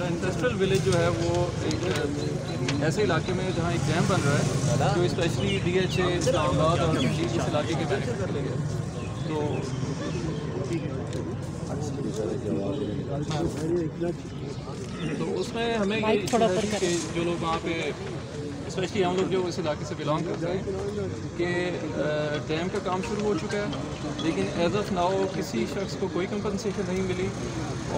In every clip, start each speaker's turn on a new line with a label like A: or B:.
A: Industrial village جو ہے وہ ایک ایسے علاقے میں جہاں ایک ڈیم بن رہا ہے جو اسپیشلی ڈی ایچ اے اسلام آباد اور اس علاقے کے بینیفٹ کے لیے تو اس میں ہمیں یہ کہ جو لوگ وہاں پہ اسپیشلی ہم لوگ جو اس علاقے سے بلانگ کرتے ہیں کہ ڈیم کا کام شروع ہو چکا ہے لیکن ایز آف ناؤ کسی شخص کو کوئی کمپنسیشن نہیں ملی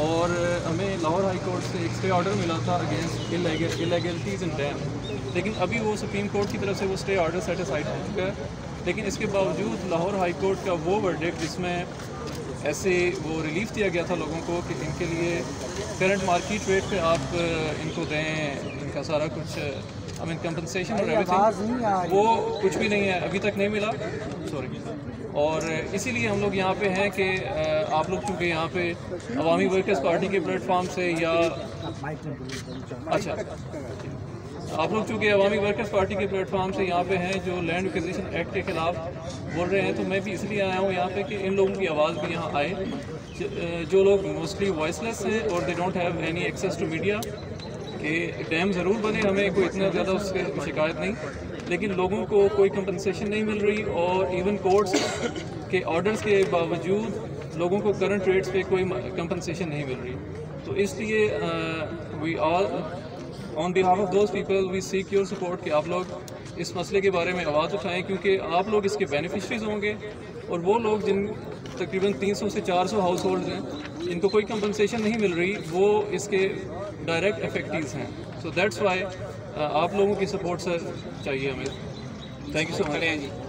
A: اور ہمیں لاہور ہائی کورٹ سے ایک اسٹے آرڈر ملا تھا اگینسٹ الیگلٹیز ان ڈیم، لیکن ابھی وہ سپریم کورٹ کی طرف سے وہ اسٹے آرڈر سیٹسفائڈ ہو چکا ہے، لیکن اس کے باوجود لاہور ہائی کورٹ کا وہ ورڈکٹ جس میں ایسے وہ ریلیف دیا گیا تھا لوگوں کو کہ ان کے لیے کرنٹ مارکیٹ ریٹ پہ آپ ان کو دیں ان کا سارا کچھ کمپنسیشن اور ایوریتھنگ، وہ کچھ بھی نہیں ہے، ابھی تک نہیں ملا سوری۔ اور اسی لیے ہم لوگ یہاں پہ ہیں کہ آپ لوگ چونکہ یہاں پہ عوامی ورکرز پارٹی کے پلیٹ فارم سے یا آپ لوگ چونکہ عوامی ورکرز پارٹی کے پلیٹ فارم سے یہاں پہ ہیں جو لینڈ ایکوزیشن ایکٹ کے خلاف بول رہے ہیں، تو میں بھی اس لیے آیا ہوں یہاں پہ کہ ان لوگوں کی آواز بھی یہاں آئے جو لوگ موسٹلی وائس لیس ہیں اور they don't have any access to media, کہ ڈیم ضرور بنے، ہمیں کوئی اتنا زیادہ اس کے شکایت نہیں، لیکن لوگوں کو کوئی کمپنسیشن نہیں مل رہی اور ایون کورٹس کے آرڈرز کے باوجود لوگوں کو کرنٹ ریٹس پہ کوئی کمپنسیشن نہیں مل رہی۔ تو اس لیے we all on behalf of those people we seek your support کہ آپ لوگ اس مسئلے کے بارے میں آواز اٹھائیں، کیونکہ آپ لوگ اس کے بینیفیشریز ہوں گے اور وہ لوگ جن تقریباً 300 سے 400 ہاؤس ہولڈز ہیں جن کو کوئی کمپنسیشن نہیں مل رہی وہ اس کے ڈائریکٹ افیکٹیوز ہیں۔ سو دیٹس وائی آپ لوگوں کی سپورٹ سر چاہیے ہمیں۔ Thank you so much.